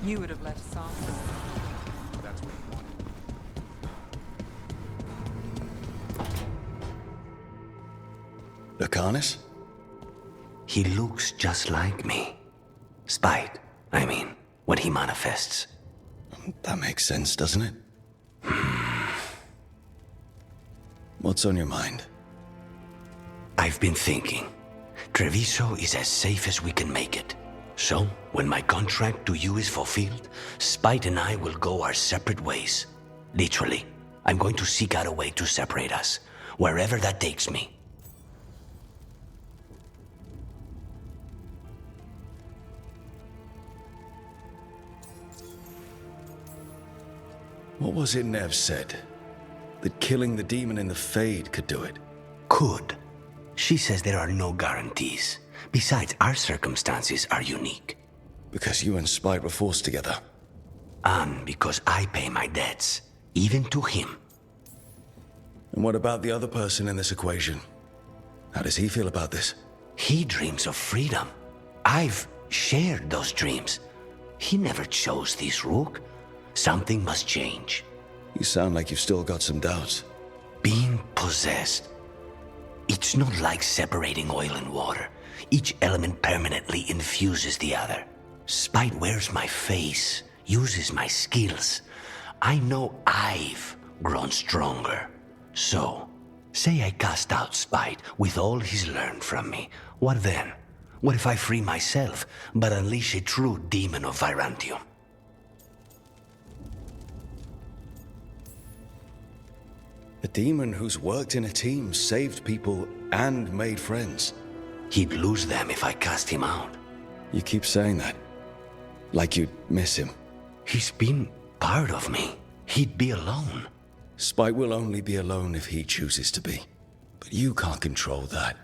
You would have left song. That's what he wanted. Lucanus? He looks just like me. Spite, I mean, when he manifests. That makes sense, doesn't it? What's on your mind? I've been thinking. Treviso is as safe as we can make it. So, when my contract to you is fulfilled, Spite and I will go our separate ways. Literally, I'm going to seek out a way to separate us, wherever that takes me. What was it Nev said? That killing the demon in the Fade could do it? Could. She says there are no guarantees. Besides, our circumstances are unique. Because you and Spite were forced together. And because I pay my debts, even to him. And what about the other person in this equation? How does he feel about this? He dreams of freedom. I've shared those dreams. He never chose this, Rook. Something must change. You sound like you've still got some doubts. Being possessed. It's not like separating oil and water. Each element permanently infuses the other. Spite wears my face, uses my skills. I know I've grown stronger. So, say I cast out Spite with all he's learned from me. What then? What if I free myself, but unleash a true demon of Virantium? A demon who's worked in a team, saved people, and made friends. He'd lose them if I cast him out. You keep saying that. Like you'd miss him. He's been part of me. He'd be alone. Spite will only be alone if he chooses to be. But you can't control that.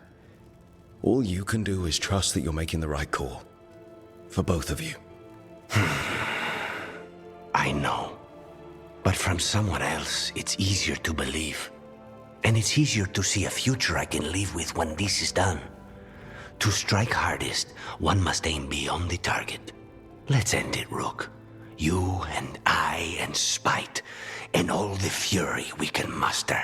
All you can do is trust that you're making the right call. For both of you. I know. But from someone else, it's easier to believe. And it's easier to see a future I can live with when this is done. To strike hardest, one must aim beyond the target. Let's end it, Rook. You and I and Spite, and all the fury we can muster.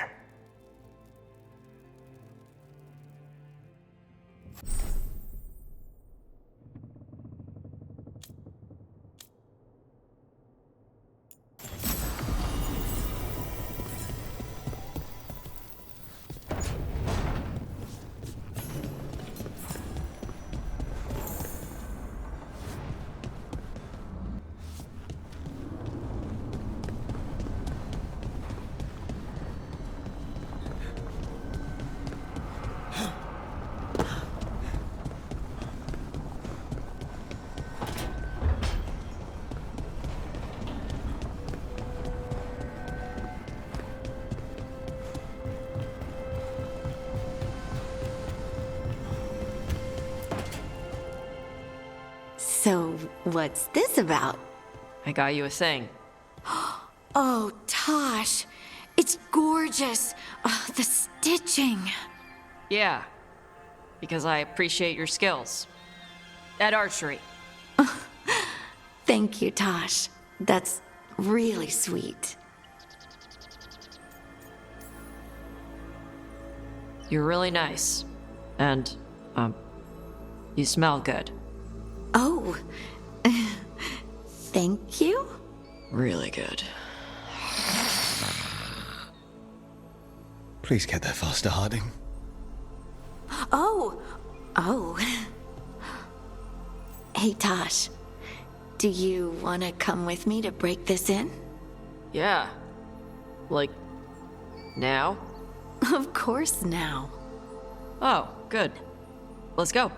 So, what's this about? I got you a thing. Oh, Tosh, it's gorgeous. The stitching. Yeah, because I appreciate your skills. At archery. Thank you, Tosh. That's really sweet. You're really nice. And, you smell good. Oh, thank you? Really good. Please get there faster, Harding. Oh. Hey, Tosh. Do you want to come with me to break this in? Yeah. Like, now? Of course now. Oh, good. Let's go.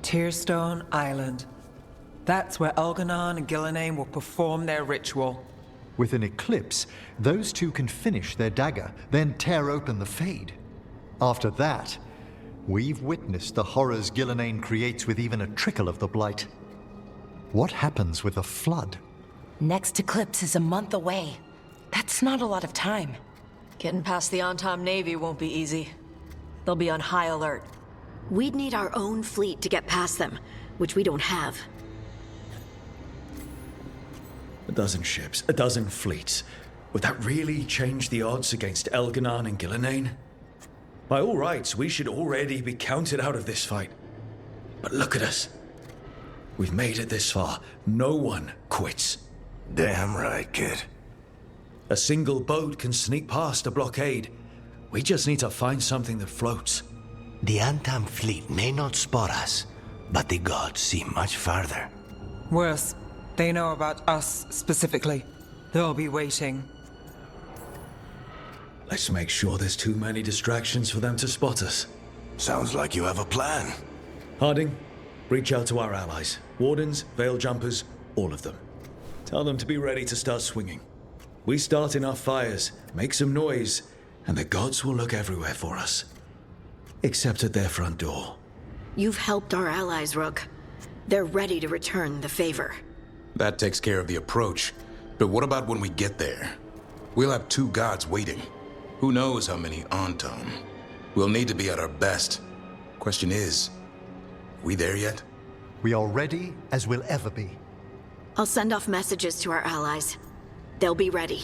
Tearstone Island. That's where Elganon and Gillenane will perform their ritual. With an eclipse, those two can finish their dagger, then tear open the Fade. After that, we've witnessed the horrors Gillenane creates with even a trickle of the Blight. What happens with a flood? Next eclipse is a month away. That's not a lot of time. Getting past the on-time Navy won't be easy. They'll be on high alert. We'd need our own fleet to get past them, which we don't have. A dozen ships, a dozen fleets. Would that really change the odds against Elganon and Gillenane? By all rights, we should already be counted out of this fight. But look at us. We've made it this far. No one quits. Damn right, kid. A single boat can sneak past a blockade. We just need to find something that floats. The Antam fleet may not spot us, but the gods see much farther. Worse, they know about us specifically. They'll be waiting. Let's make sure there's too many distractions for them to spot us. Sounds like you have a plan. Harding, reach out to our allies. Wardens, Veil Jumpers, all of them. Tell them to be ready to start swinging. We start enough fires, make some noise, and the gods will look everywhere for us. Except at their front door. You've helped our allies, Rook. They're ready to return the favor. That takes care of the approach. But what about when we get there? We'll have two gods waiting. Who knows how many Antam? We'll need to be at our best. Question is, we there yet? We are ready as we'll ever be. I'll send off messages to our allies. They'll be ready.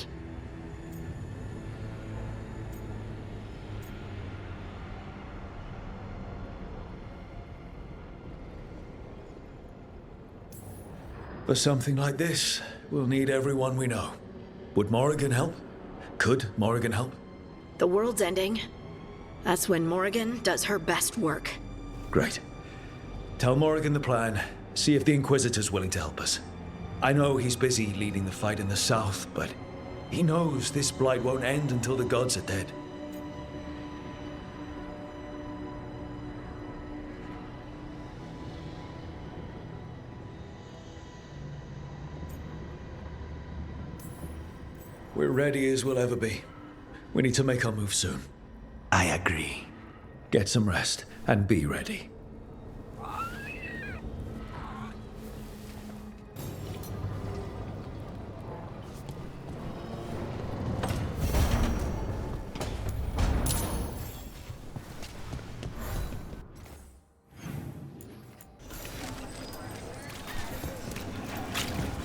For something like this, we'll need everyone we know. Would Morrigan help? Could Morrigan help? The world's ending. That's when Morrigan does her best work. Great. Tell Morrigan the plan. See if the Inquisitor's willing to help us. I know he's busy leading the fight in the south, but he knows this blight won't end until the gods are dead. We're ready as we'll ever be. We need to make our move soon. I agree. Get some rest and be ready.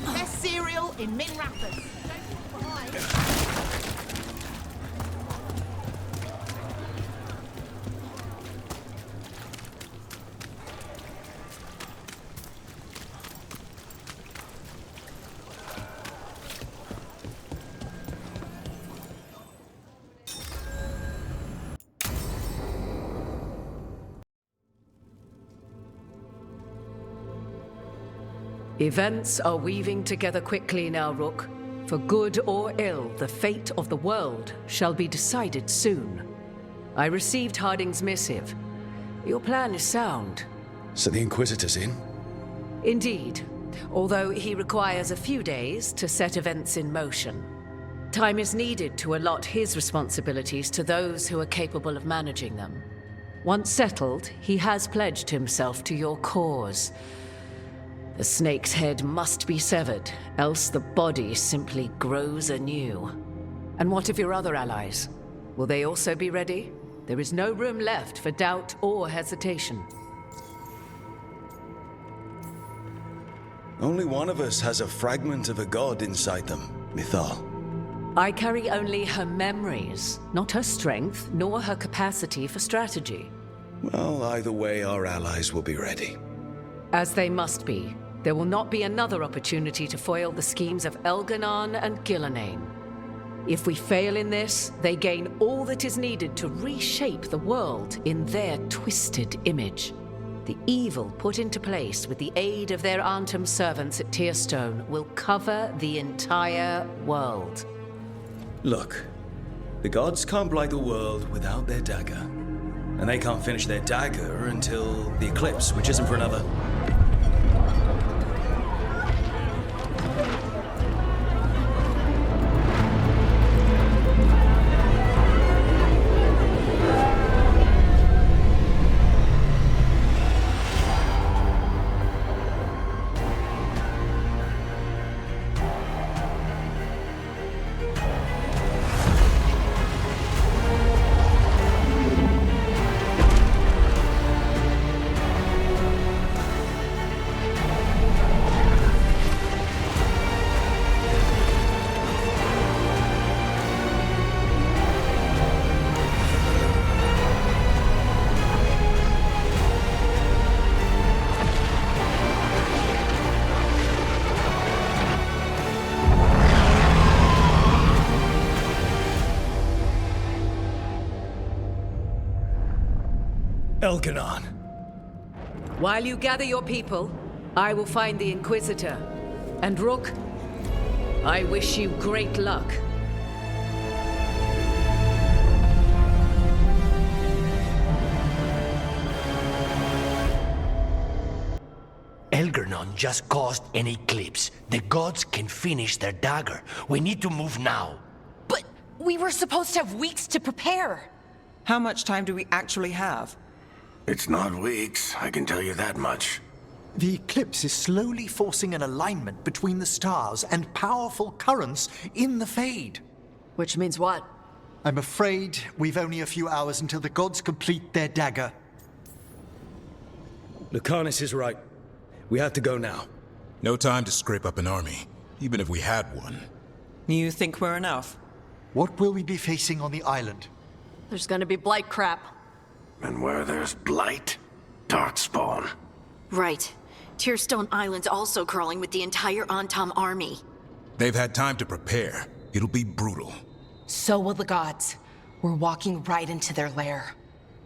Best cereal in Min Rapids. Events are weaving together quickly now, Rook. For good or ill, the fate of the world shall be decided soon. I received Harding's missive. Your plan is sound. So the Inquisitor's in? Indeed, although he requires a few days to set events in motion. Time is needed to allot his responsibilities to those who are capable of managing them. Once settled, he has pledged himself to your cause. The snake's head must be severed, else the body simply grows anew. And what of your other allies? Will they also be ready? There is no room left for doubt or hesitation. Only one of us has a fragment of a god inside them, Mythal. I carry only her memories, not her strength, nor her capacity for strategy. Well, either way, our allies will be ready. As they must be. There will not be another opportunity to foil the schemes of Elganon and Gillenane. If we fail in this, they gain all that is needed to reshape the world in their twisted image. The evil put into place with the aid of their Antam servants at Tearstone will cover the entire world. Look, the gods can't blight the world without their dagger. And they can't finish their dagger until the eclipse, which isn't for another... Elganon. While you gather your people, I will find the Inquisitor. And Rook, I wish you great luck. Elganon just caused an eclipse. The gods can finish their dagger. We need to move now. But we were supposed to have weeks to prepare. How much time do we actually have? It's not weeks, I can tell you that much. The eclipse is slowly forcing an alignment between the stars and powerful currents in the Fade. Which means what? I'm afraid we've only a few hours until the gods complete their dagger. Lucanus is right. We have to go now. No time to scrape up an army, even if we had one. You think we're enough? What will we be facing on the island? There's gonna be blight crap. And where there's blight, darkspawn. Right. Tearstone Island's also crawling with the entire Antom army. They've had time to prepare. It'll be brutal. So will the gods. We're walking right into their lair.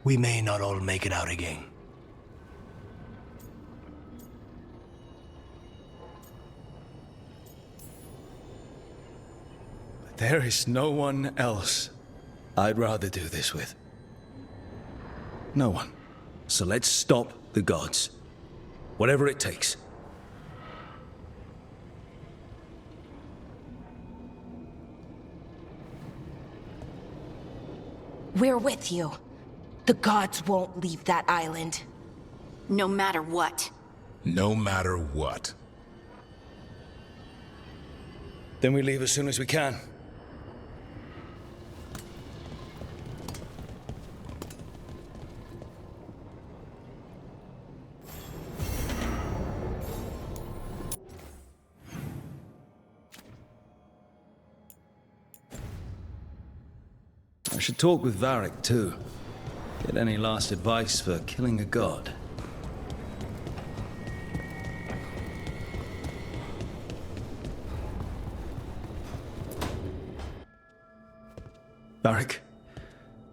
We may not all make it out again. There is no one else I'd rather do this with. No one. So let's stop the gods. Whatever it takes. We're with you. The gods won't leave that island. No matter what. No matter what. Then we leave as soon as we can. I should talk with Varric, too. Get any last advice for killing a god. Varric,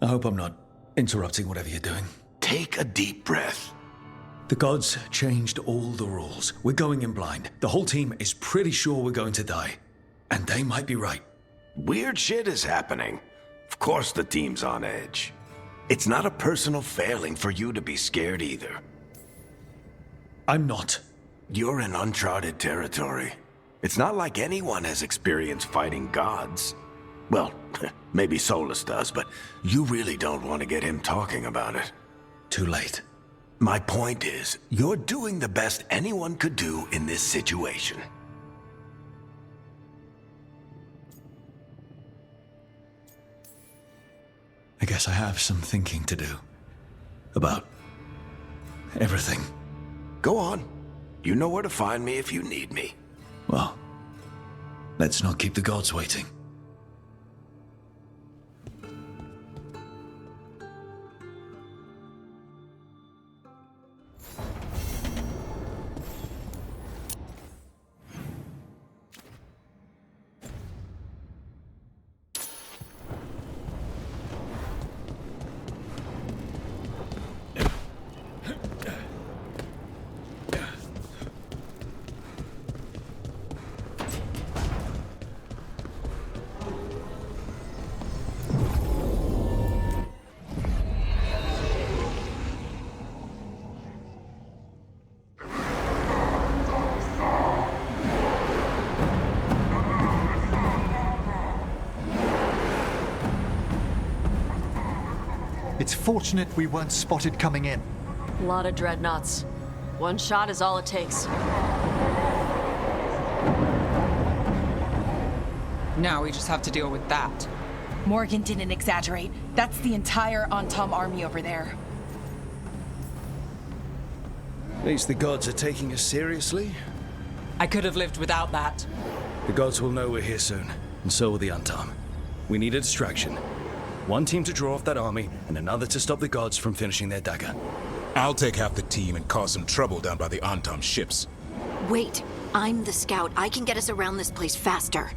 I hope I'm not interrupting whatever you're doing. Take a deep breath. The gods changed all the rules. We're going in blind. The whole team is pretty sure we're going to die. And they might be right. Weird shit is happening. Of course the team's on edge. It's not a personal failing for you to be scared either. I'm not. You're in uncharted territory. It's not like anyone has experience fighting gods. Well, maybe Solus does, but you really don't want to get him talking about it. Too late. My point is, you're doing the best anyone could do in this situation. I guess I have some thinking to do. About everything. Go on. You know where to find me if you need me. Well, let's not keep the gods waiting. It's fortunate we weren't spotted coming in. A lot of dreadnoughts. One shot is all it takes. Now we just have to deal with that. Morgan didn't exaggerate. That's the entire Antom army over there. At least the gods are taking us seriously. I could have lived without that. The gods will know we're here soon, and so will the Antom. We need a distraction. One team to draw off that army, and another to stop the gods from finishing their dagger. I'll take half the team and cause some trouble down by the Antom ships. Wait, I'm the scout. I can get us around this place faster.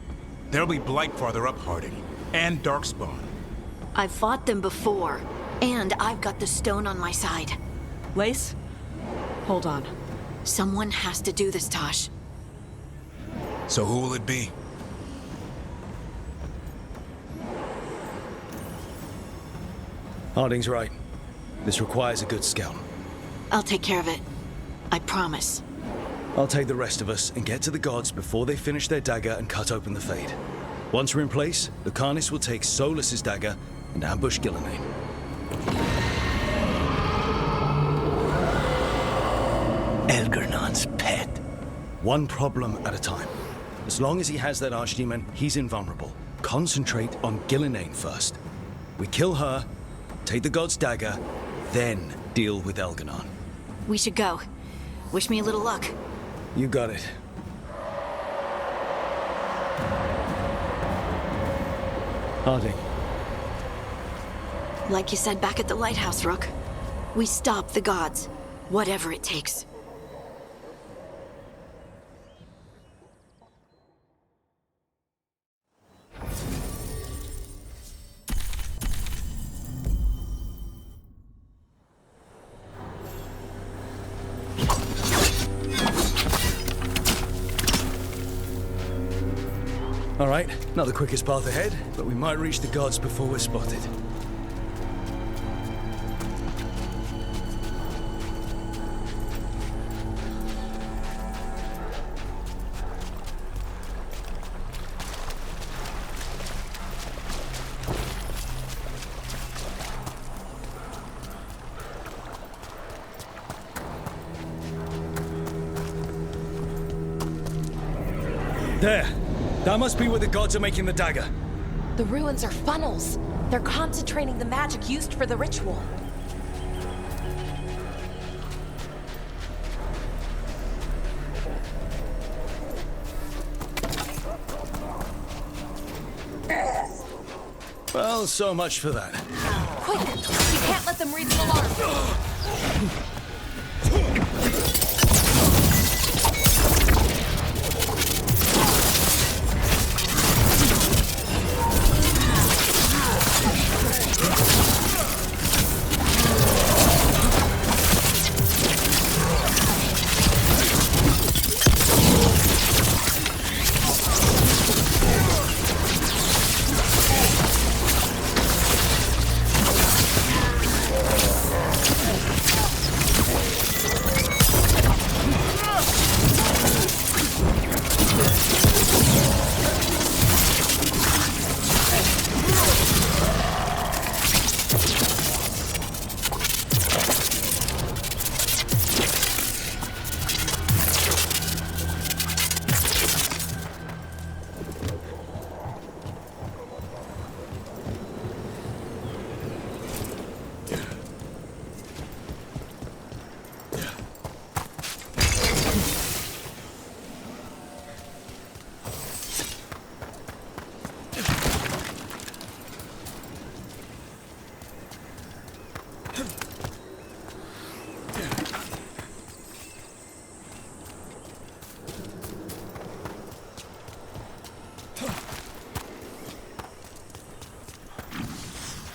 There'll be blight farther up, Harding. And darkspawn. I've fought them before. And I've got the stone on my side. Lace? Hold on. Someone has to do this, Tosh. So who will it be? Harding's right. This requires a good scout. I'll take care of it. I promise. I'll take the rest of us and get to the gods before they finish their dagger and cut open the Fade. Once we're in place, Lucanus will take Solus's dagger and ambush Gillenane. Elgernon's pet. One problem at a time. As long as he has that archdemon, he's invulnerable. Concentrate on Gillenane first. We kill her, take the god's dagger, then deal with Elgernon. We should go. Wish me a little luck. You got it. Harding. Like you said back at the lighthouse, Rook. We stop the gods. Whatever it takes. All right, not the quickest path ahead, but we might reach the gods before we're spotted. There! That must be where the gods are making the dagger. The ruins are funnels. They're concentrating the magic used for the ritual. Well, so much for that. Quick! We can't let them read the alarm.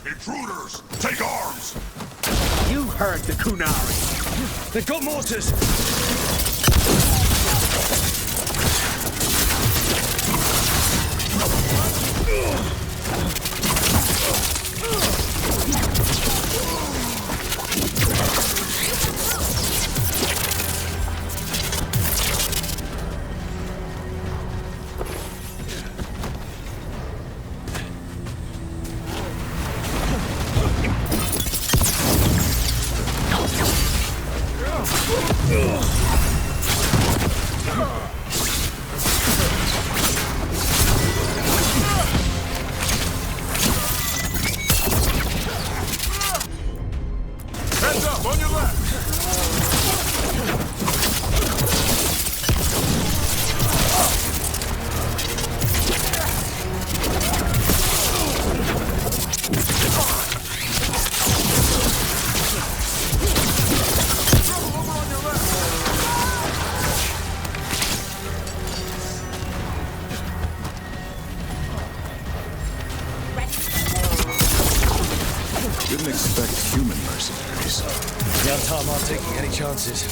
Intruders! Take arms! You heard the Kunari! They've got mortars! Ugh. Wouldn't expect human mercenaries. The Antam aren't taking any chances.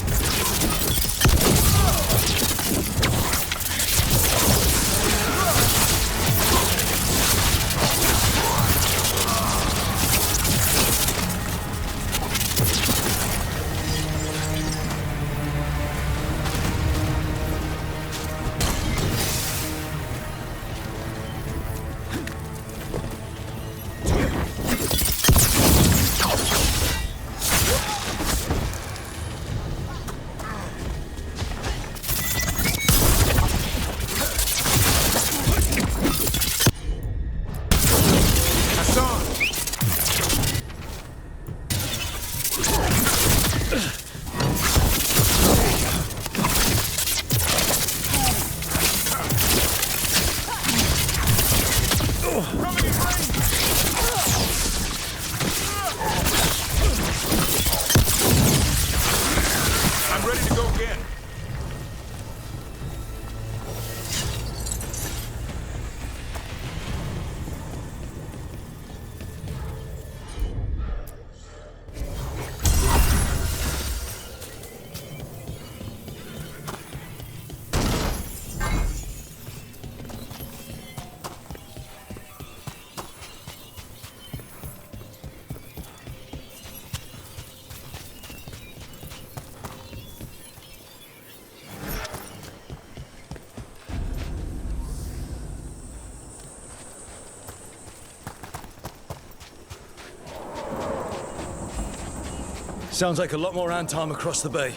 I'm ready to go again. Sounds like a lot more Antam across the bay.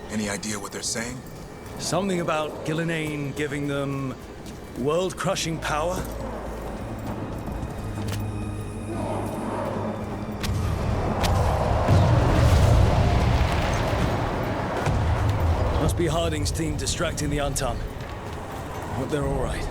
Any idea what they're saying? Something about Gillenane giving them world-crushing power? Must be Harding's team distracting the Antam. Hope they're all right.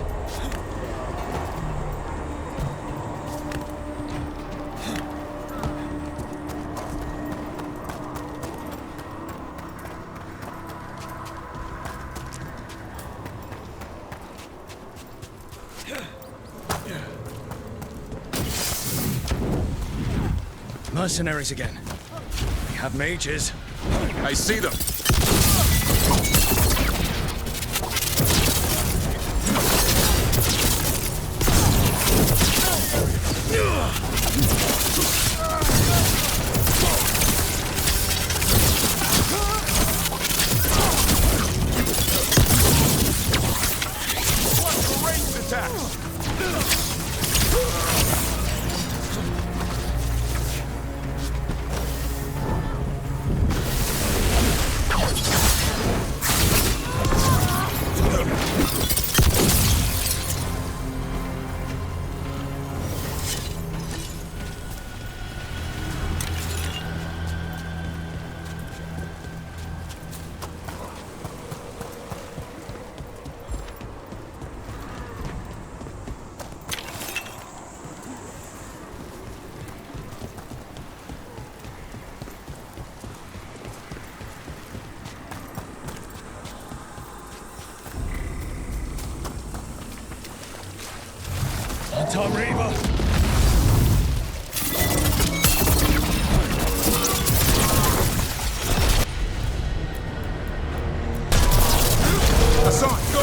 Mercenaries again. We have mages. I see them. Ranged attacks. Tom Reaver! Hassan, go!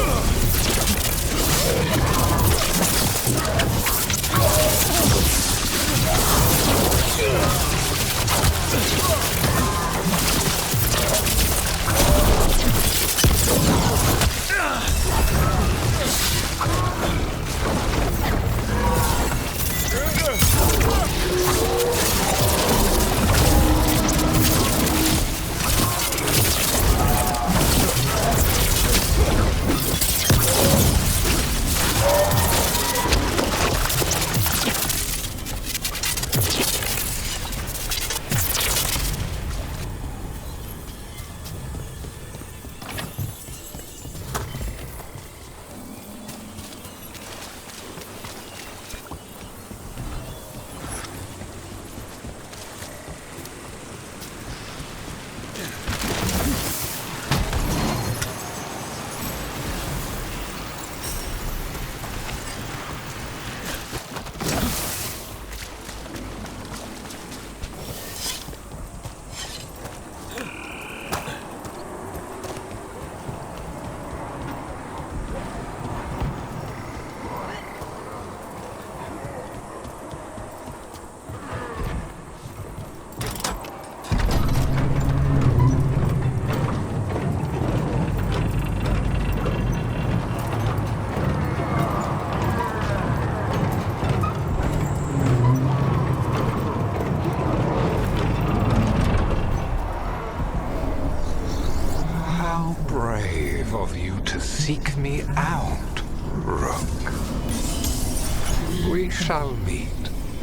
We shall meet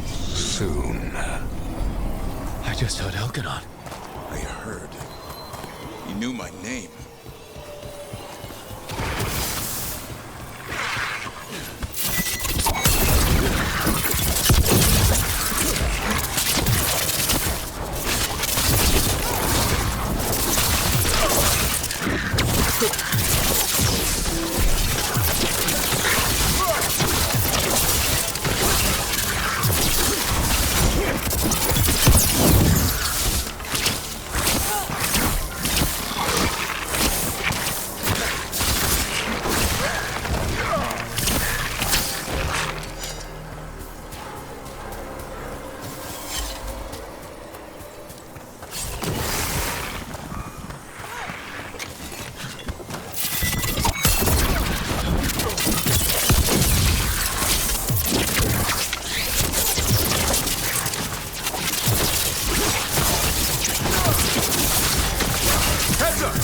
soon. I just heard Elganon. I heard. He knew my name.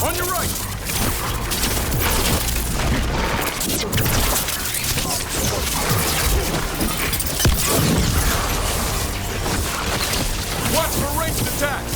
On your right! Watch for ranged attacks!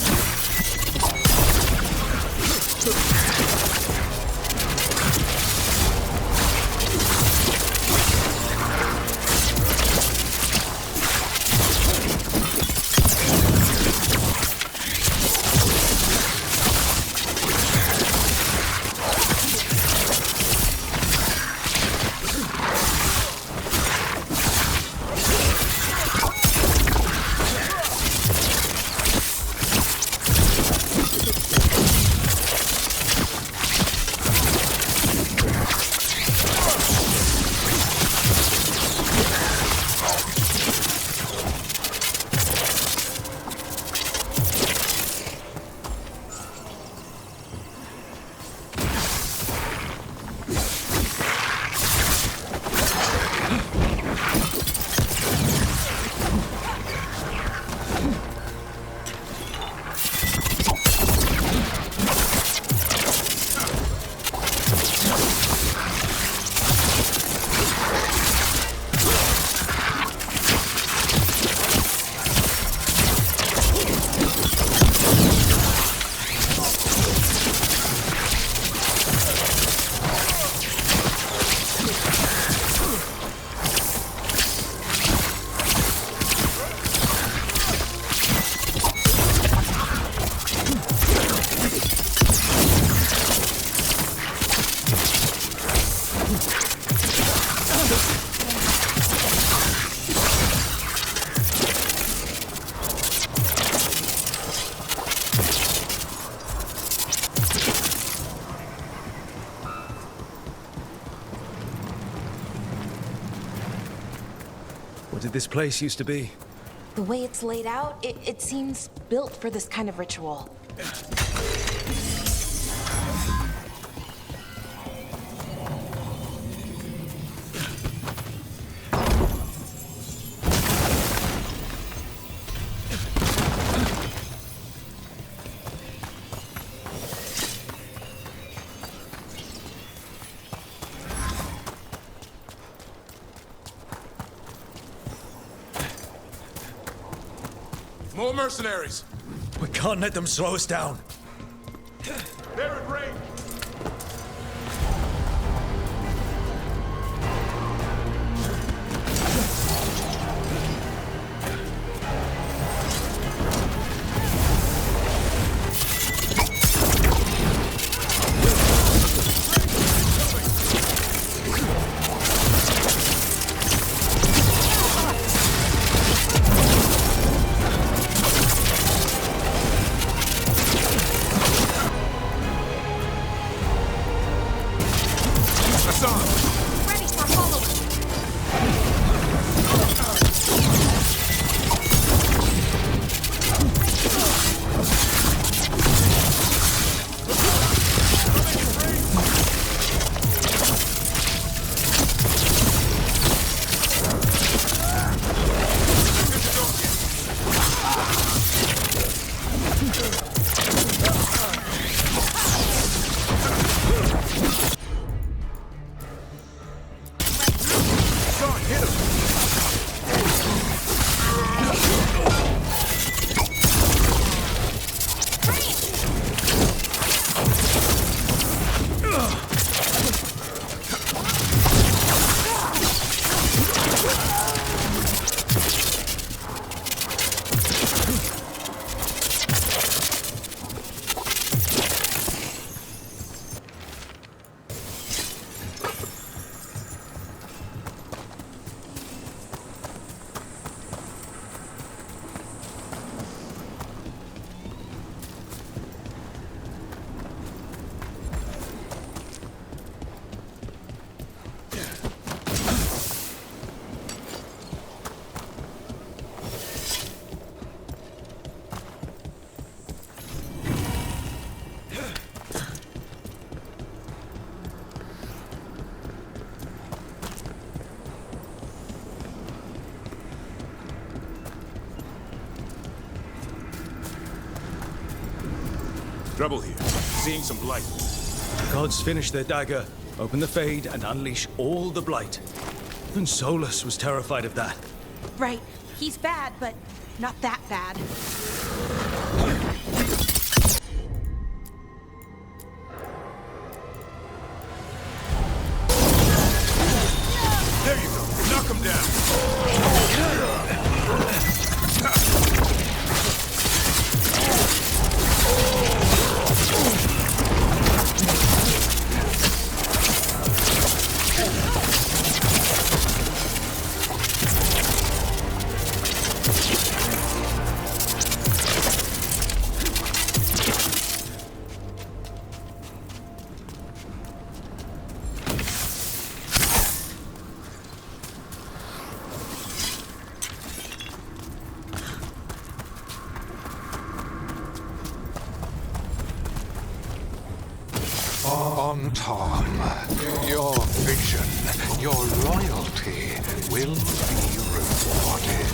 What did this place used to be? The way it's laid out, it seems built for this kind of ritual. More mercenaries! We can't let them slow us down. They're at range! Trouble here. Seeing some blight. The gods finish their dagger, open the Fade, and unleash all the blight. Even Solus was terrified of that. Right. He's bad, but not that bad. There you go. Knock him down. On Tom, your vision, your loyalty will be rewarded.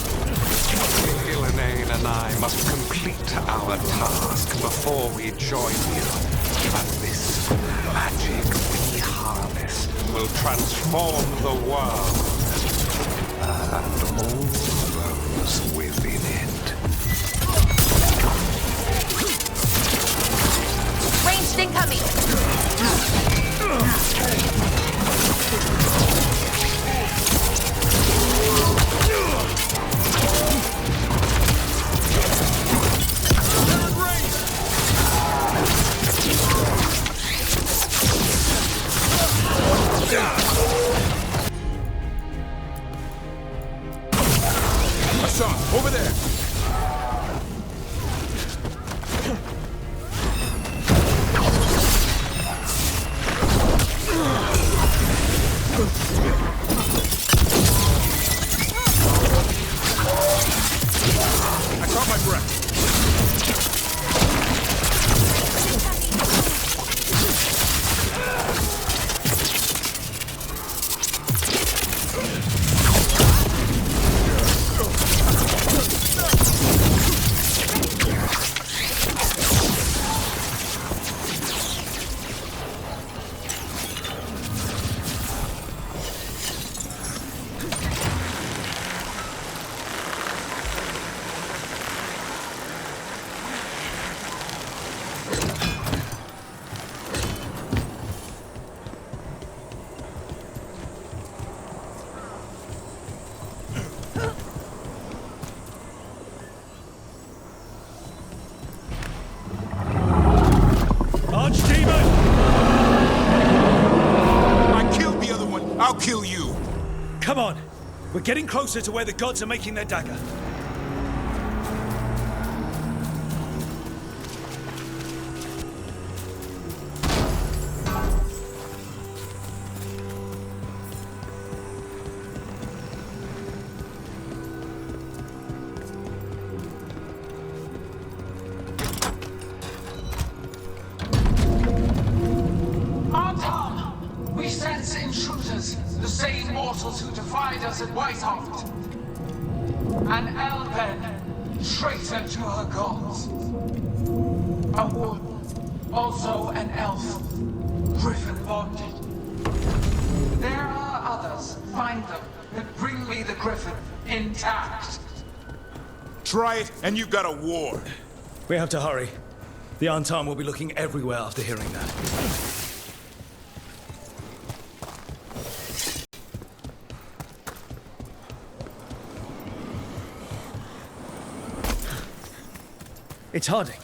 Ghilanane and I must complete our task before we join you. But this magic we harness will transform the world and all those within it. Ranged incoming! Hassan, over there! I caught my breath. I'll kill you! Come on! We're getting closer to where the gods are making their dagger. We sense intruders, the same mortals who defied us at Whitehoft. An Elven, traitor to her gods. A woman, also an elf, griffin bonded. There are others. Find them and bring me the griffin intact. Try it, and you've got a war. We have to hurry. The Antam will be looking everywhere after hearing that. It's Harding.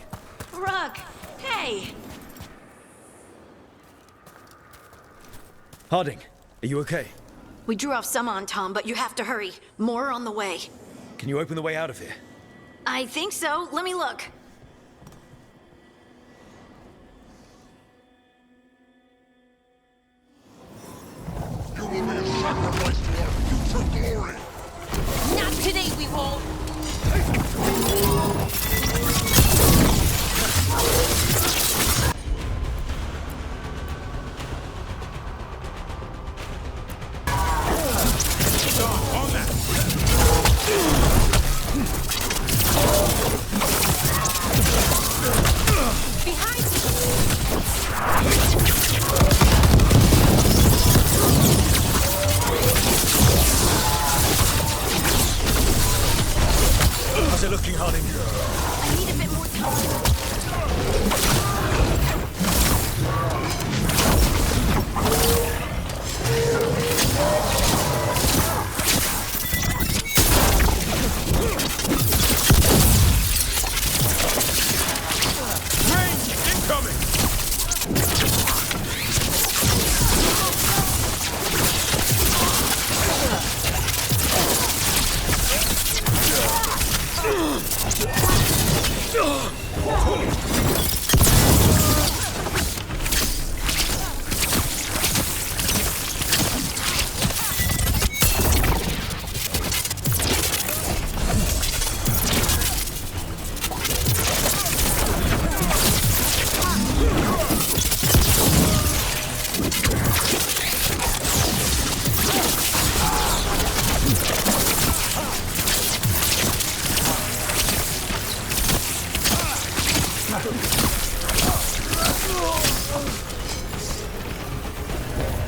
Rug, hey! Harding, are you okay? We drew off some on Tom, but you have to hurry. More on the way. Can you open the way out of here? I think so. Let me look. You will be a sacrifice to our future glory! Not today, we won't! On that! Behind you! working hard in here. I need a bit more time.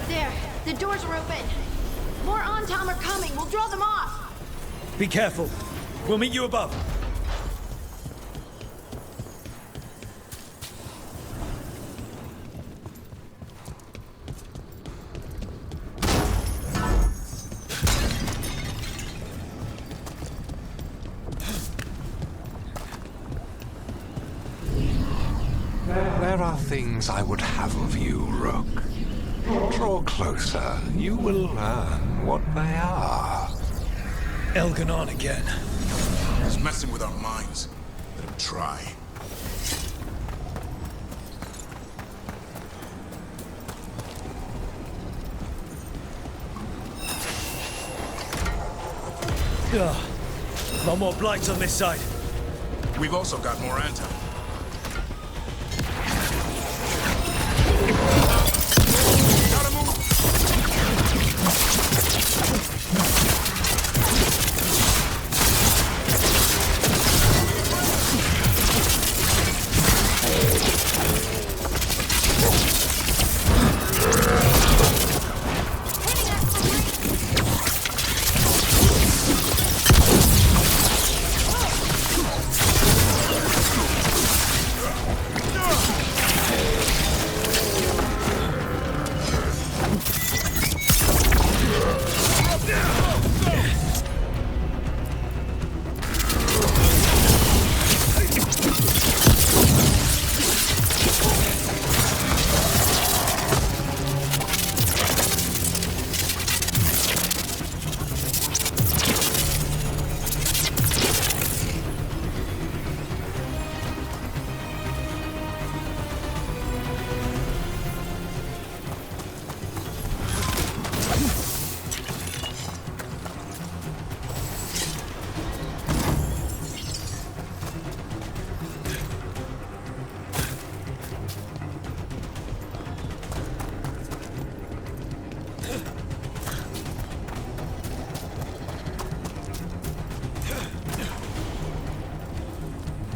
There, the doors are open. More Antom are coming. We'll draw them off. Be careful. We'll meet you above. There are things I would have of you, Rook. Draw closer. You will learn what they are. Elganon again. He's messing with our minds. Let him try. Ugh. No more blights on this side. We've also got more anti.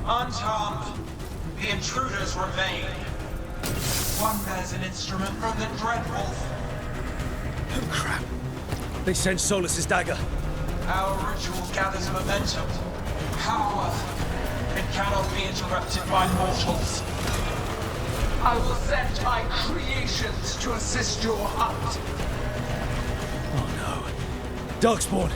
Unharmed, the intruders remain. One bears an instrument from the Dreadwolf. Oh, crap. They sent Solus's dagger. Our ritual gathers momentum, power. It cannot be interrupted by mortals. I will send my creations to assist your hunt. Oh no. Darkspawn!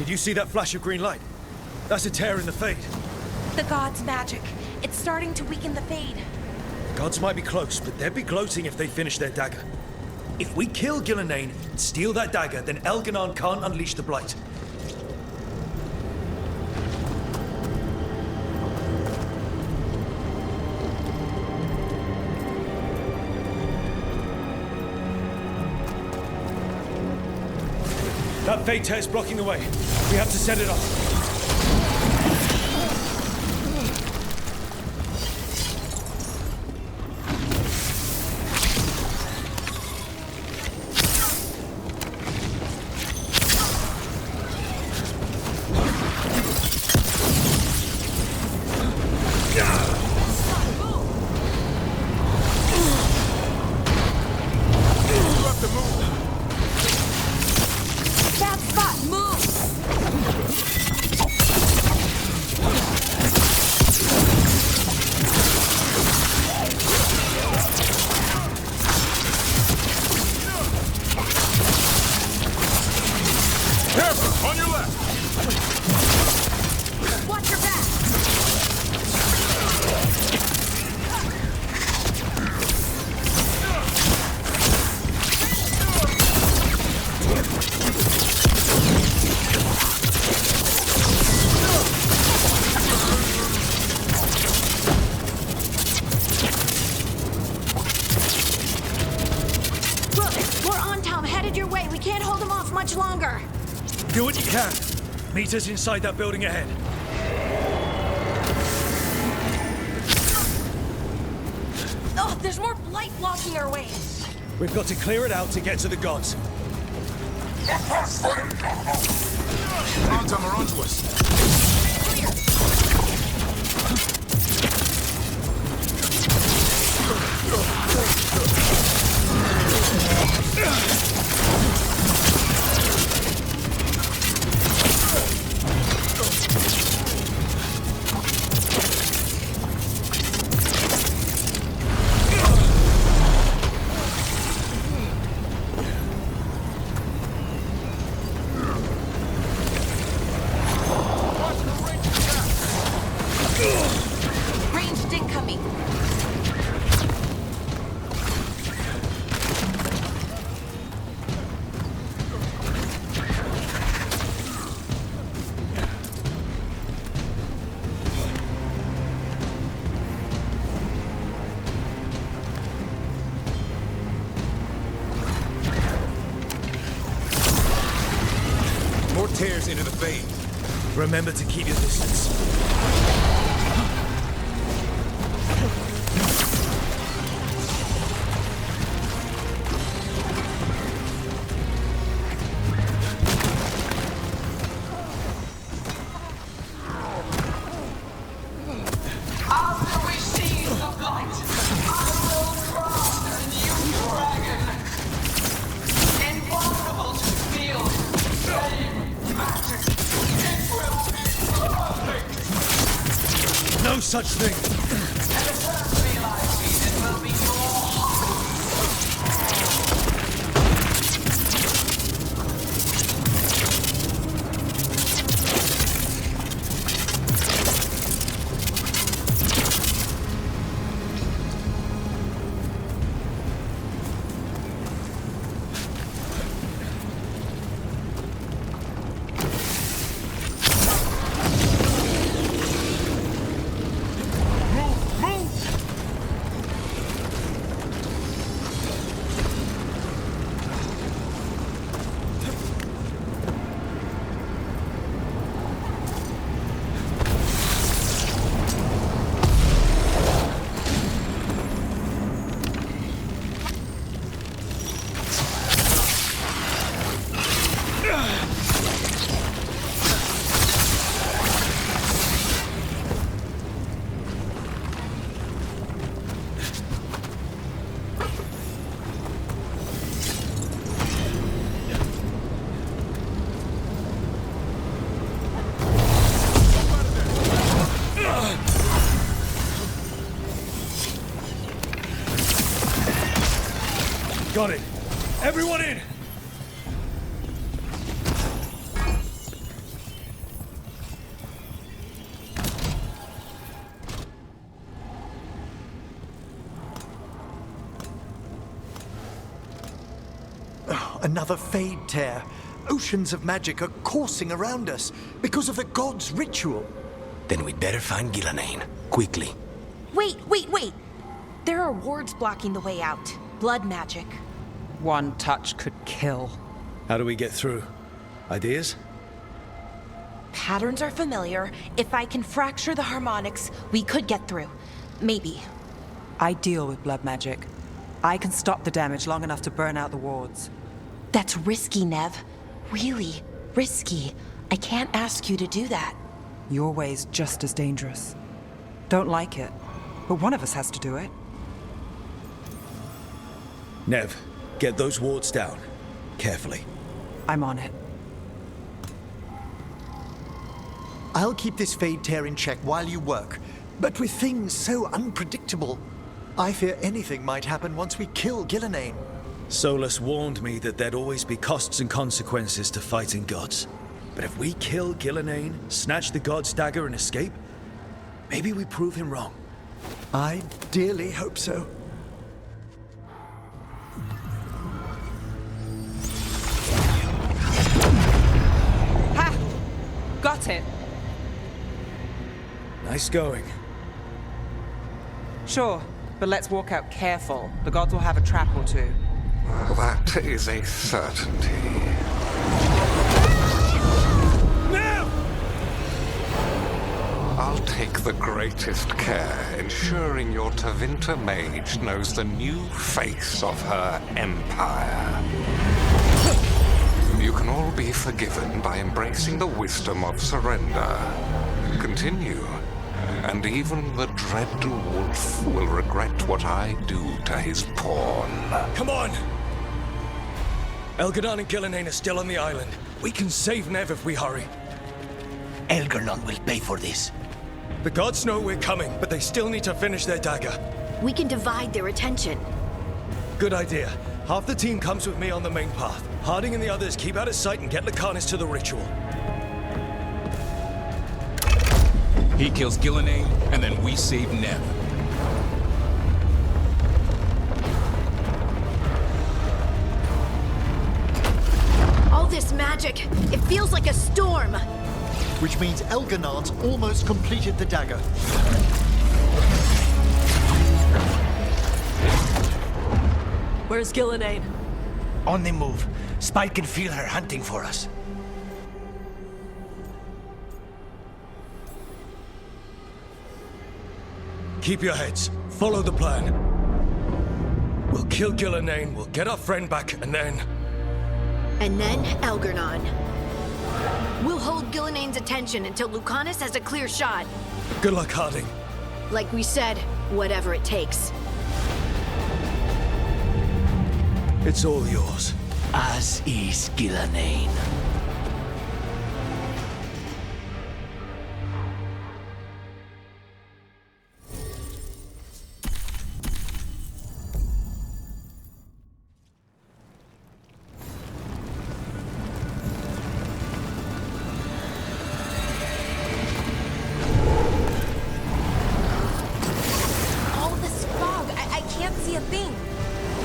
Did you see that flash of green light? That's a tear in the Fade. The god's magic. It's starting to weaken the Fade. The gods might be close, but they'd be gloating if they finish their dagger. If we kill Gillenane and steal that dagger, then Elganon can't unleash the Blight. That Fade tear's blocking the way. We have to set it off. Do what you can. Meet us inside that building ahead. Oh, there's more Blight blocking our way. We've got to clear it out to get to the gods. Antom are onto us. Ranged incoming. More tears into the Fade. Remember to keep your distance. After we seize the Blight, I will craft a new dragon. Invulnerable to field, flame, magic. It will be perfect. No such thing. And the first realizing it will be your Got it. Everyone in! Another fade tear. Oceans of magic are coursing around us because of the god's ritual. Then we'd better find Gillenane. Quickly. Wait! There are wards blocking the way out. Blood magic. One touch could kill. How do we get through? Ideas? Patterns are familiar. If I can fracture the harmonics, we could get through. Maybe. I deal with blood magic. I can stop the damage long enough to burn out the wards. That's risky, Nev. Really risky. I can't ask you to do that. Your way's just as dangerous. Don't like it, but one of us has to do it. Nev, get those wards down. Carefully. I'm on it. I'll keep this fade tear in check while you work. But with things so unpredictable, I fear anything might happen once we kill Gillenane. Solus warned me that there'd always be costs and consequences to fighting gods. But if we kill Gillenane, snatch the god's dagger and escape, maybe we prove him wrong. I dearly hope so. Ha! Got it! Nice going. Sure, but let's walk out careful. The gods will have a trap or two. That is a certainty. I'll take the greatest care, ensuring your Tevinter mage knows the new face of her empire. You can all be forgiven by embracing the wisdom of surrender. Continue, and even the dread wolf will regret what I do to his pawn. Come on! Elgadon and Gillenane are still on the island. We can save Nev if we hurry. Elgarnon will pay for this. The gods know we're coming, but they still need to finish their dagger. We can divide their attention. Good idea. Half the team comes with me on the main path. Harding and the others keep out of sight and get Lucanus to the ritual. He kills Gillenane, and then we save Nev. All this magic, it feels like a storm. Which means Elganon's almost completed the dagger. Where's Gillenane? On the move. Spike can feel her hunting for us. Keep your heads. Follow the plan. We'll kill Gillenane, we'll get our friend back, and then... And then Elgarnon. We'll hold Gillenane's attention until Lucanus has a clear shot. Good luck, Harding. Like we said, whatever it takes. It's all yours. As is Gillenane.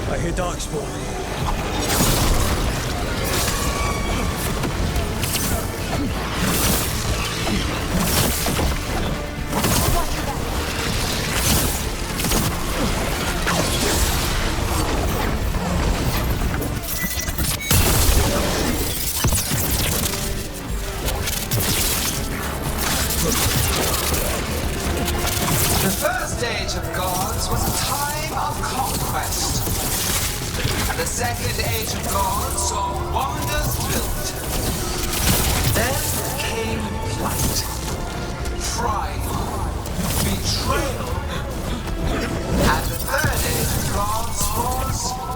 I hear Darkspawn. The first age of gods was a time of conquest. And the second age of gods saw wonders built. Then came plight, pride, betrayal. And the third age of gods was...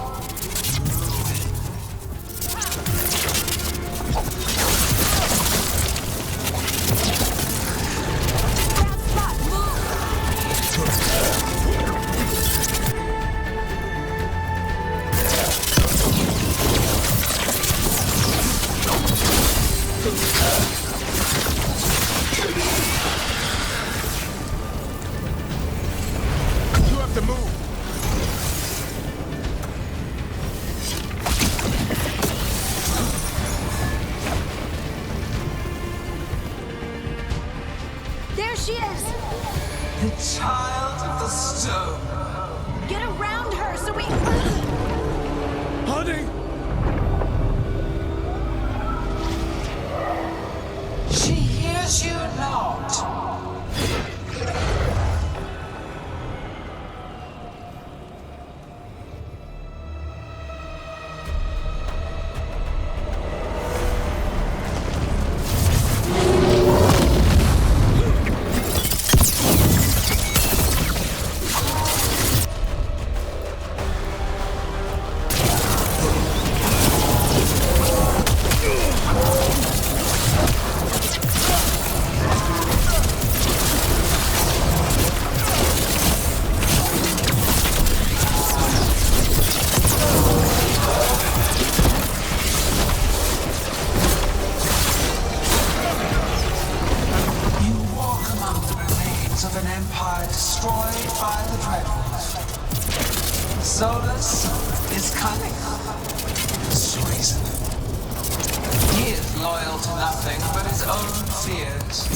by the Dreadwolf. Solus is cunning. Sweet. He is loyal to nothing but his own fears.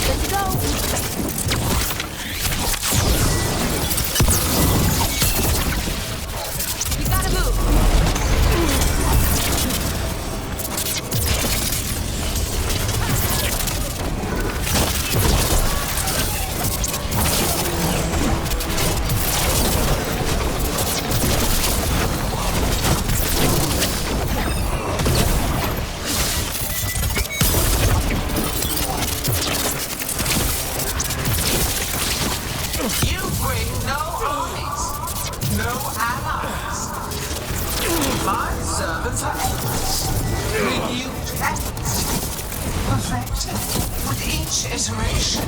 Let's go! You gotta move! You bring no armies, no allies. My servants are endless, renewed efforts, perfected with each iteration.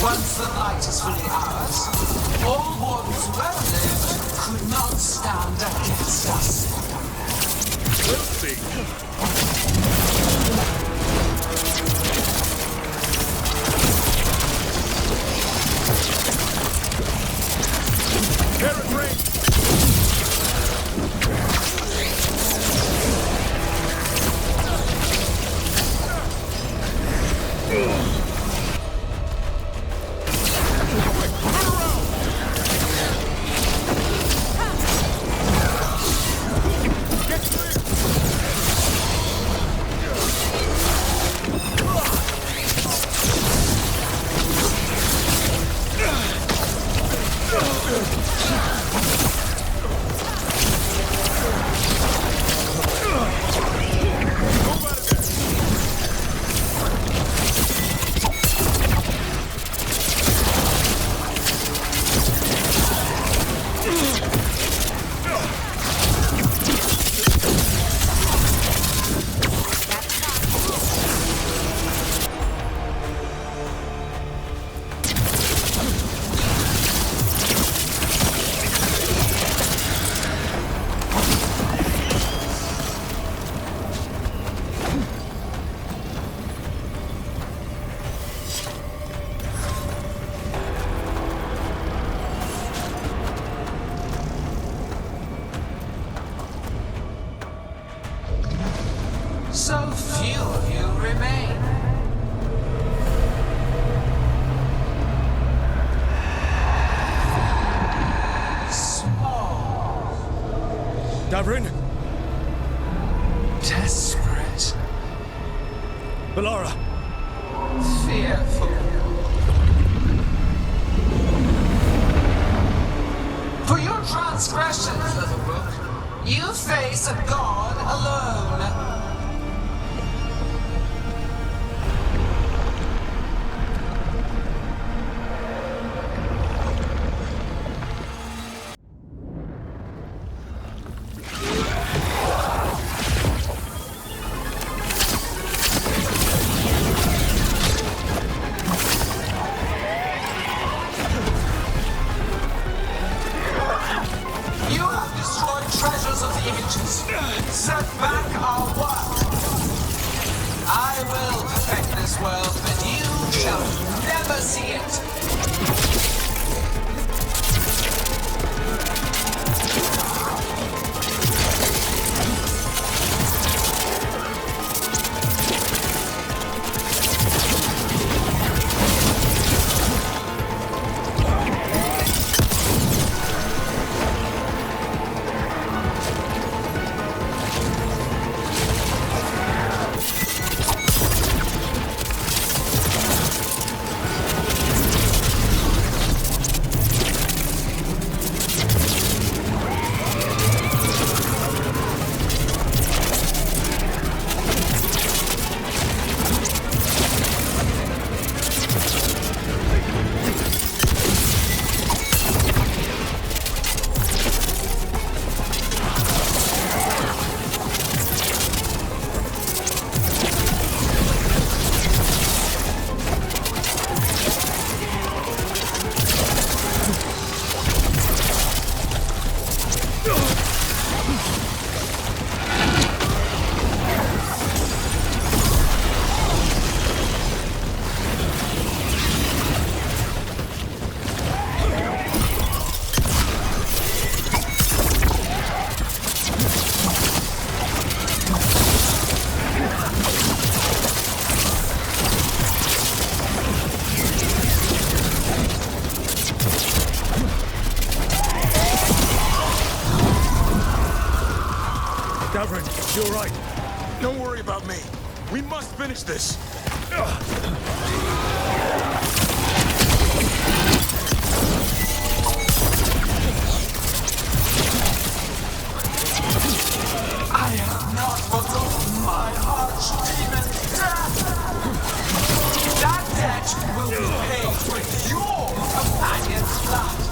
Once the light is fully ours, all ones well-lived could not stand against us. We'll see. So few of you remain. Small. Davrin? Desperate. Balara? Fearful. For your transgressions, little rook, you face a god alone. You have destroyed treasures of the ages. Set back our work. I will perfect this world, but you shall never see it. You're right. Don't worry about me. We must finish this. I have not forgotten my harsh demon death! That debt will be paid with your companion's blood!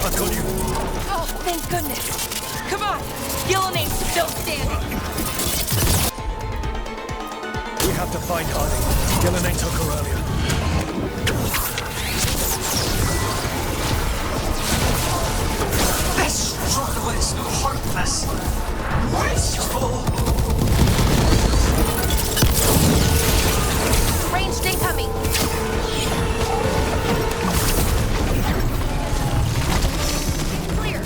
I've got you. Oh, thank goodness. Come on. Gillanane's still standing. We have to find Harding. Gillenane took her earlier. This struggle is hopeless. Wasteful. Ranged incoming. Clear.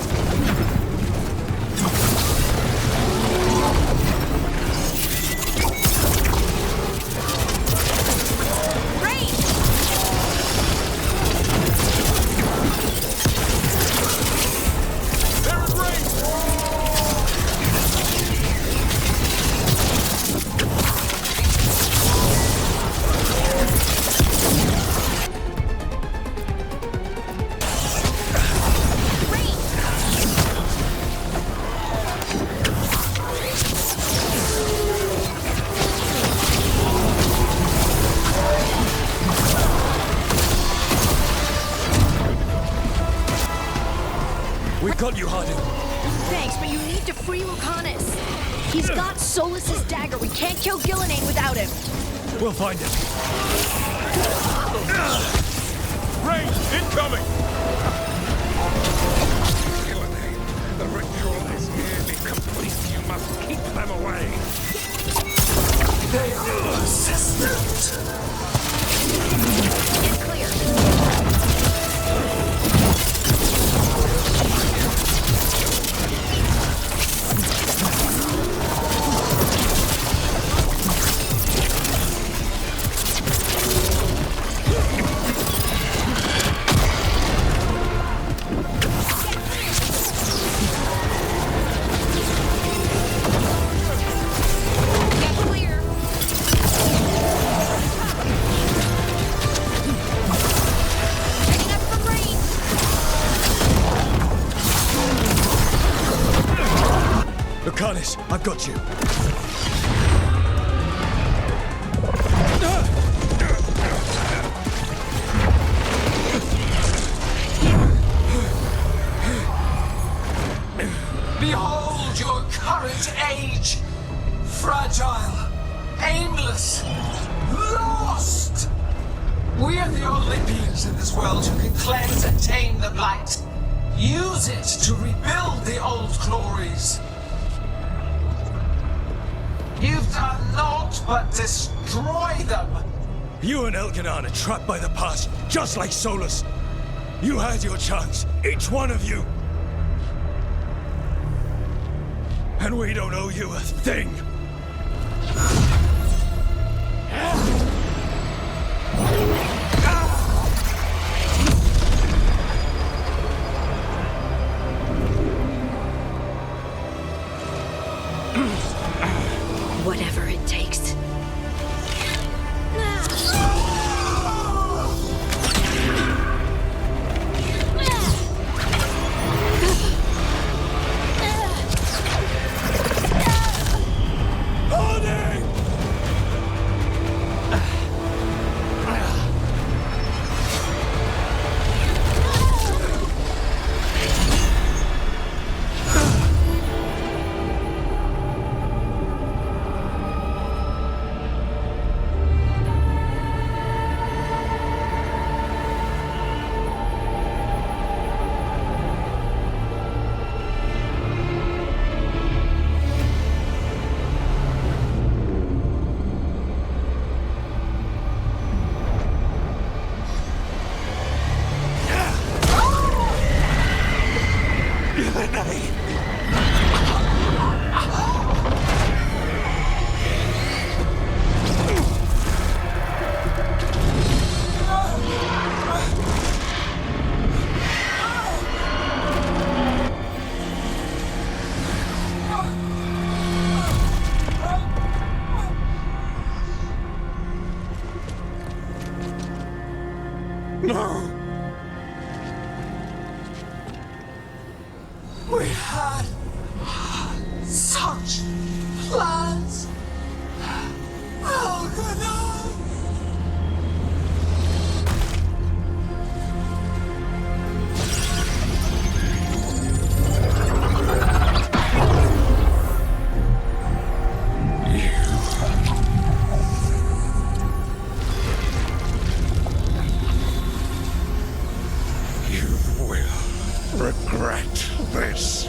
We've got you, Harding. Thanks, but you need to free Lucanus. He's got Solus's dagger. We can't kill Gillenane without him. We'll find him. Rain, incoming! Gillenane, the ritual is nearly complete. You must keep them away. They are persistent. Get clear. Lucanus, I've got you. Behold your current age! Fragile, aimless, lost! We are the Olympians in this world who can cleanse and tame the blight. Use it to rebuild the old glories. You've done naught but destroy them. You and Elganon are trapped by the past, just like Solus. You had your chance, each one of you. And we don't owe you a thing. Whatever it takes. No! We had such plans! Veilguard! Regret this.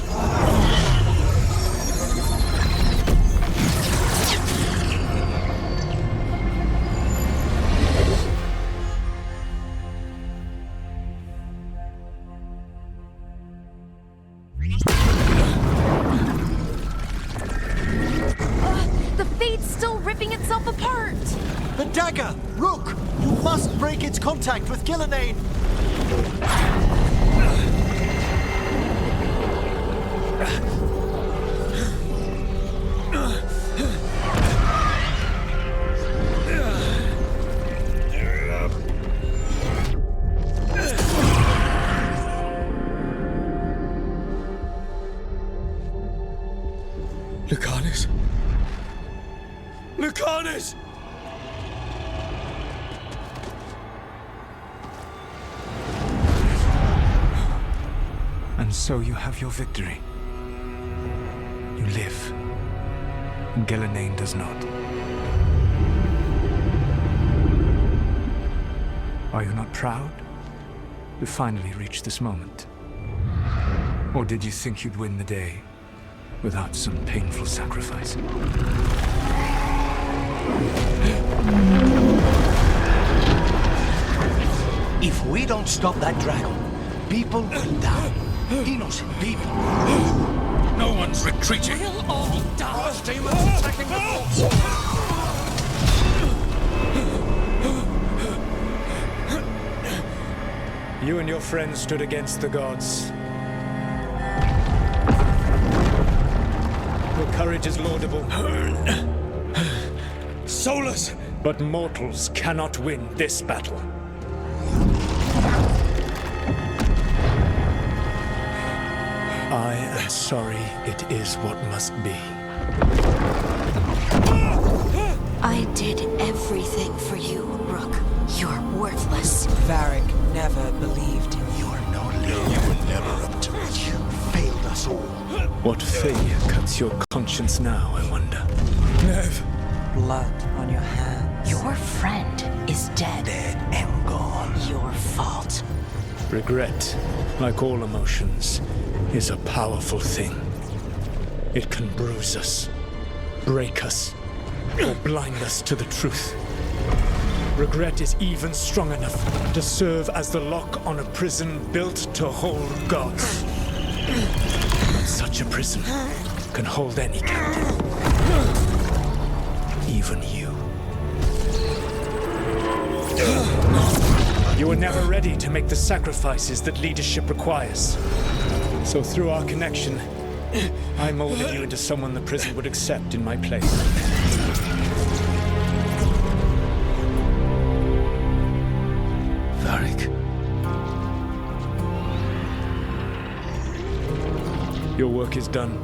The Fate's still ripping itself apart! The dagger! Rook! You must break its contact with Gillenane! Lucanus? Lucanus! And so you have your victory. You live. And Gillenane does not. Are you not proud to finally reach this moment? Or did you think you'd win the day without some painful sacrifice? If we don't stop that dragon, people will die. Innocent people. No one's retreating. We'll all die! First demons attacking the force! You and your friends stood against the gods. Your courage is laudable. Solus! But mortals cannot win this battle. I am sorry it is what must be. I did everything for you, Rook. You're worthless. Varric never believed in you. You're no leader. You were never up to it. You failed us all. What failure cuts your conscience now, I wonder? Nev! Blood on your hands. Your friend is dead. Dead and gone. Your fault. Regret, like all emotions, is a powerful thing. It can bruise us, break us, or blind us to the truth. Regret is even strong enough to serve as the lock on a prison built to hold gods. But such a prison can hold any captive. Even you. You were never ready to make the sacrifices that leadership requires. So through our connection, I molded you into someone the prison would accept in my place. Varric. Your work is done.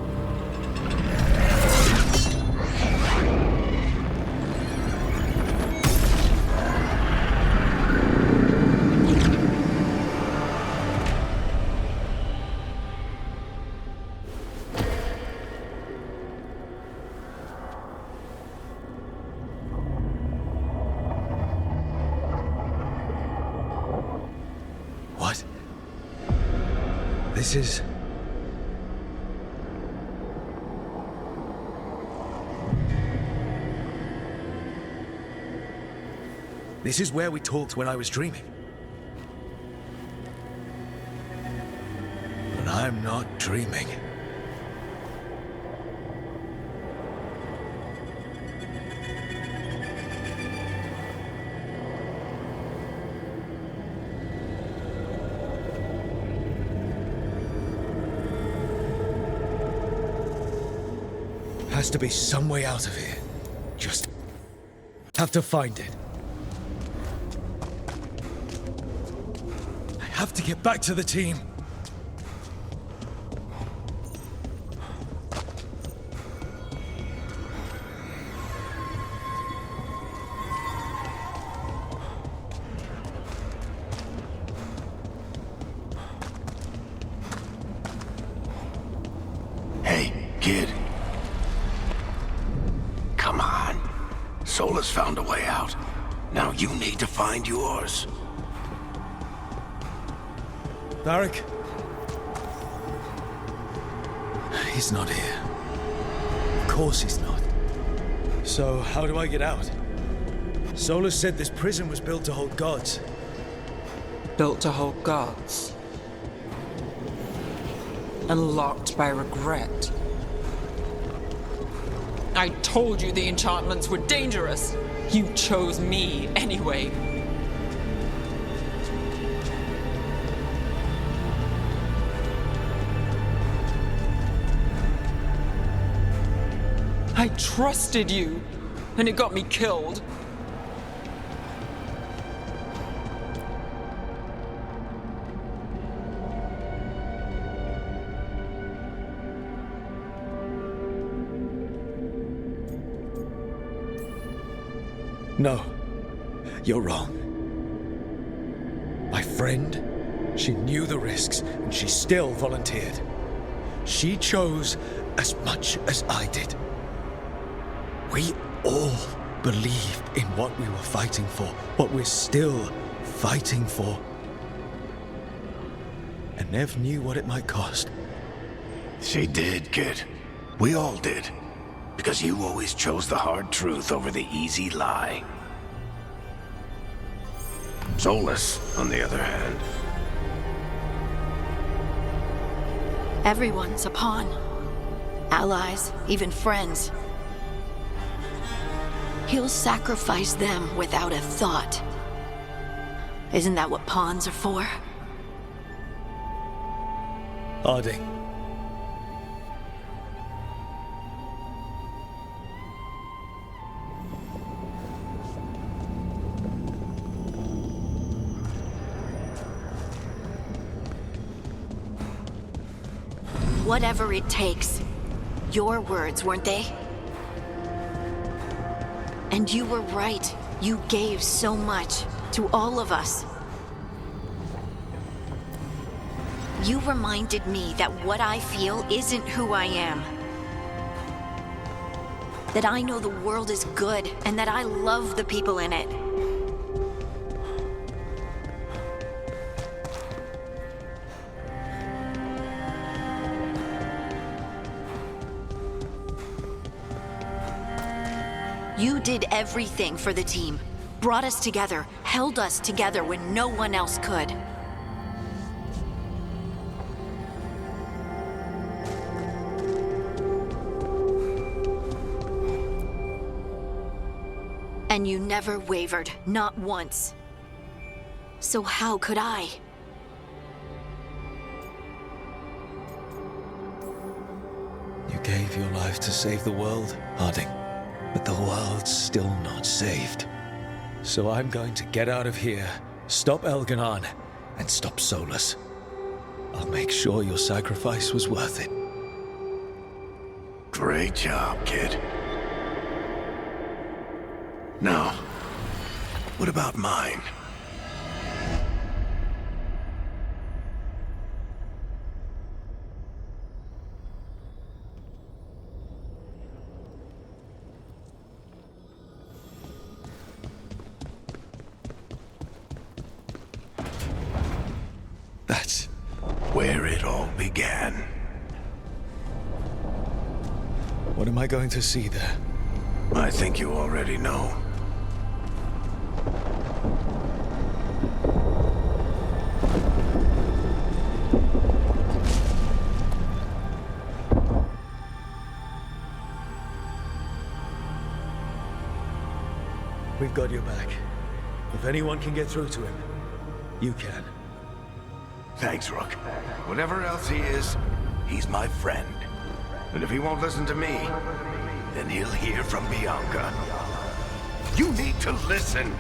What? This is... This is where we talked when I was dreaming. But I'm not dreaming. Has to be some way out of here. Just have to find it. have to get back to the team. Hey, kid. Come on. Solus found a way out. Now you need to find yours. Varric? He's not here. Of course he's not. So, how do I get out? Solus said this prison was built to hold gods. Built to hold gods. And locked by regret. I told you the enchantments were dangerous. You chose me anyway. I trusted you, and it got me killed. No, you're wrong. My friend, she knew the risks, and she still volunteered. She chose as much as I did. We all believed in what we were fighting for, what we're still fighting for. And Nev knew what it might cost. She did, kid. We all did. Because you always chose the hard truth over the easy lie. Solus, on the other hand. Everyone's a pawn. Allies, even friends. He'll sacrifice them without a thought. Isn't that what pawns are for? Harding. Whatever it takes. Your words, weren't they? And you were right. You gave so much to all of us. You reminded me that what I feel isn't who I am. That I know the world is good and that I love the people in it. You did everything for the team. Brought us together, held us together when no one else could. And you never wavered, not once. So how could I? You gave your life to save the world, Harding. But the world's still not saved. So I'm going to get out of here, stop Elganon, and stop Solus. I'll make sure your sacrifice was worth it. Great job, kid. Now, what about mine? That's where it all began. What am I going to see there? I think you already know. We've got your back. If anyone can get through to him, you can. Thanks, Rook. Whatever else he is, he's my friend. And if he won't listen to me, then he'll hear from Bianca. You need to listen!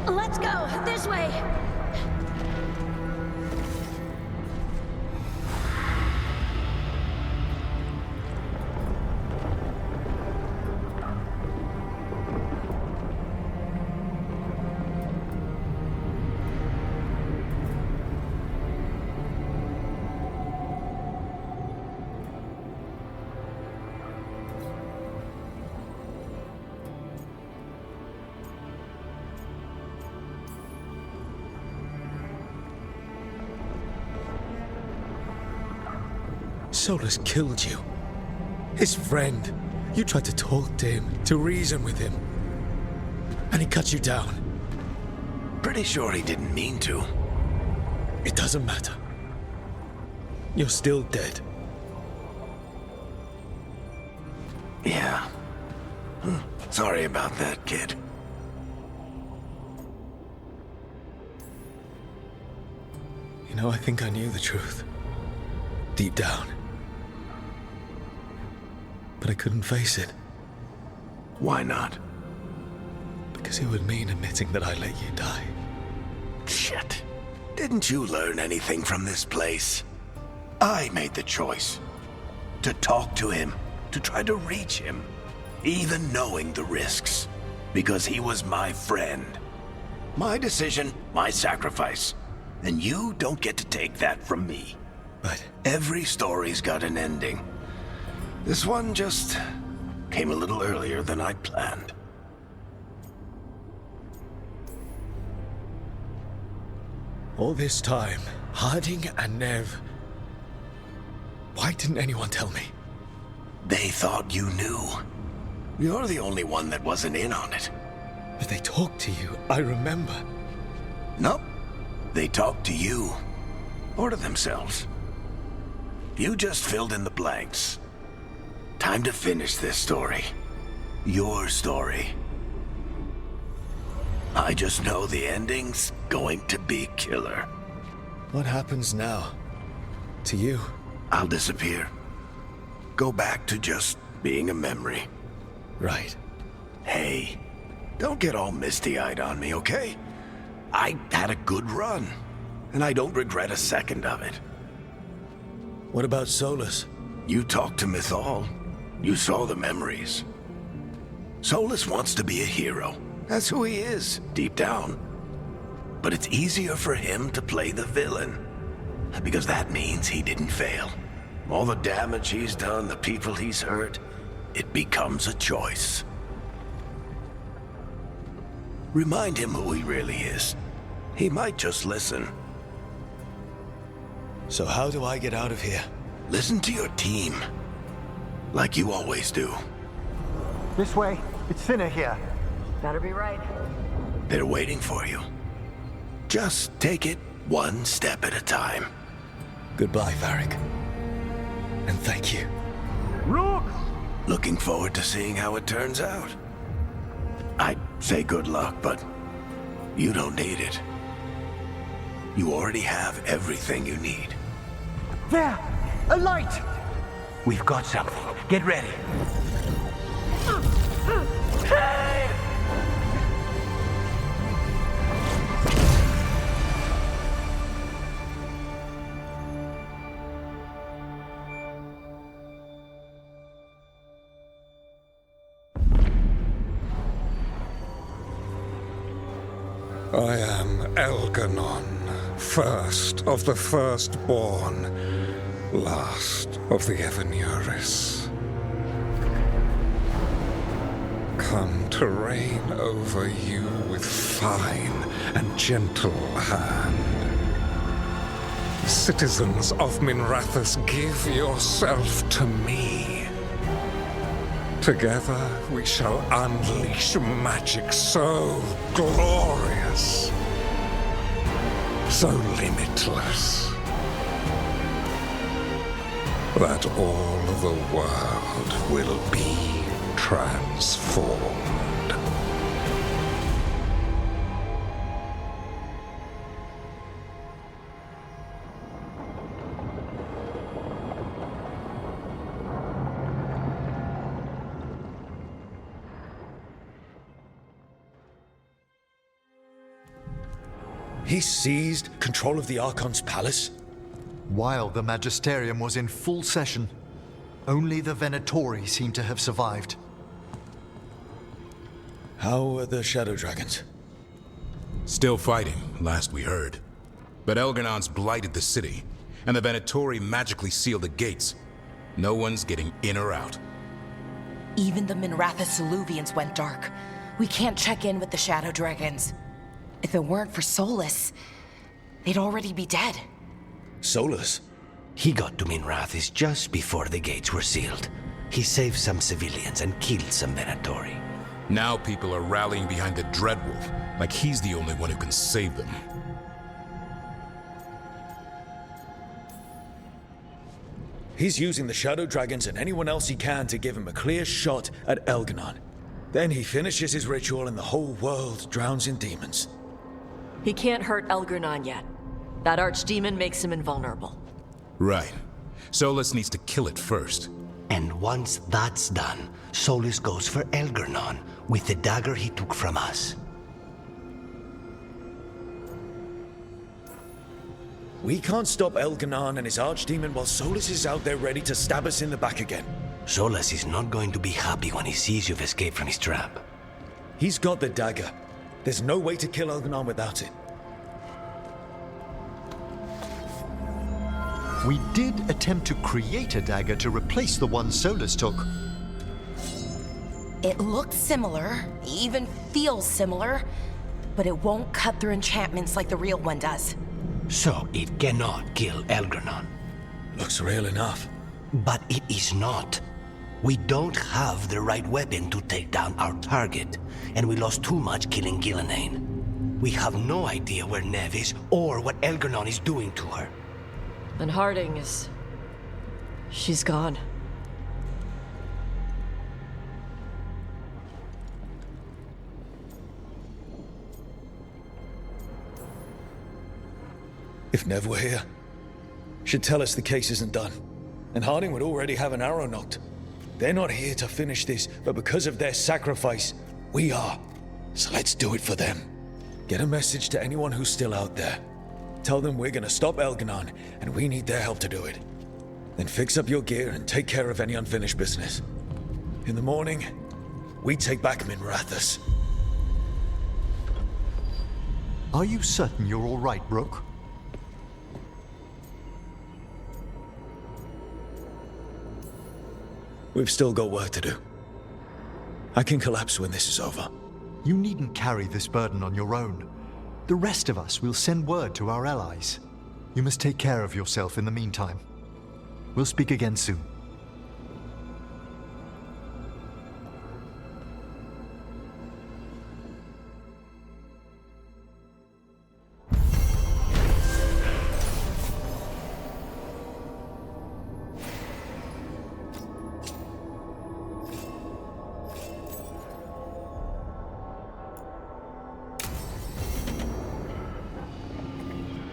Let's go! This way! Solus killed you. His friend. You tried to talk to him, to reason with him. And he cut you down. Pretty sure he didn't mean to. It doesn't matter. You're still dead. Yeah. Sorry about that, kid. You know, I think I knew the truth. Deep down. But I couldn't face it. Why not? Because it would mean admitting that I let you die. Shit. Didn't you learn anything from this place? I made the choice. To talk to him. To try to reach him. Even knowing the risks. Because he was my friend. My decision, my sacrifice. And you don't get to take that from me. But every story's got an ending. This one just came a little earlier than I'd planned. All this time, Harding and Nev... Why didn't anyone tell me? They thought you knew. You're the only one that wasn't in on it. But they talked to you, I remember. Nope. They talked to you. Or to themselves. You just filled in the blanks. Time to finish this story. Your story. I just know the ending's going to be killer. What happens now? To you? I'll disappear. Go back to just being a memory. Right. Hey, don't get all misty-eyed on me, okay? I had a good run, and I don't regret a second of it. What about Solus? You talked to Mythal. You saw the memories. Solus wants to be a hero. That's who he is, deep down. But it's easier for him to play the villain. Because that means he didn't fail. All the damage he's done, the people he's hurt, it becomes a choice. Remind him who he really is. He might just listen. So how do I get out of here? Listen to your team. Like you always do. This way. It's thinner here. Better be right. They're waiting for you. Just take it one step at a time. Goodbye, Varric. And thank you. Rook! Looking forward to seeing how it turns out. I'd say good luck, but you don't need it. You already have everything you need. There! A light! We've got something. Get ready. I am Elganon, first of the firstborn, last of the Evanuris. Come to reign over you with fine and gentle hand. Citizens of Minrathous, give yourself to me. Together we shall unleash magic so glorious, so limitless, that all the world will be transformed. He seized control of the Archon's palace? While the Magisterium was in full session, only the Venatori seem to have survived. How are the Shadow Dragons? Still fighting, last we heard. But Elganon's blighted the city, and the Venatori magically sealed the gates. No one's getting in or out. Even the Minrathous Eluvians went dark. We can't check in with the Shadow Dragons. If it weren't for Solus, they'd already be dead. Solus? He got to Minrathous just before the gates were sealed. He saved some civilians and killed some Venatori. Now people are rallying behind the Dreadwolf, like he's the only one who can save them. He's using the Shadow Dragons and anyone else he can to give him a clear shot at Elganon. Then he finishes his ritual and the whole world drowns in demons. He can't hurt Elganon yet. That archdemon makes him invulnerable. Right. Solus needs to kill it first. And once that's done, Solus goes for Elganon with the dagger he took from us. We can't stop Elganon and his archdemon while Solus is out there ready to stab us in the back again. Solus is not going to be happy when he sees you've escaped from his trap. He's got the dagger. There's no way to kill Elganon without it. We did attempt to create a dagger to replace the one Solus took. It looks similar, even feels similar, but it won't cut through enchantments like the real one does. So it cannot kill Elganon. Looks real enough. But it is not. We don't have the right weapon to take down our target, and we lost too much killing Gillenane. We have no idea where Neve is or what Elganon is doing to her. And Harding is... she's gone. If Neve were here, she'd tell us the case isn't done. And Harding would already have an arrow knocked. They're not here to finish this, but because of their sacrifice, we are. So let's do it for them. Get a message to anyone who's still out there. Tell them we're gonna stop Elganon, and we need their help to do it. Then fix up your gear and take care of any unfinished business. In the morning, we take back Minrathous. Are you certain you're all right, Broke? We've still got work to do. I can collapse when this is over. You needn't carry this burden on your own. The rest of us will send word to our allies. You must take care of yourself in the meantime. We'll speak again soon.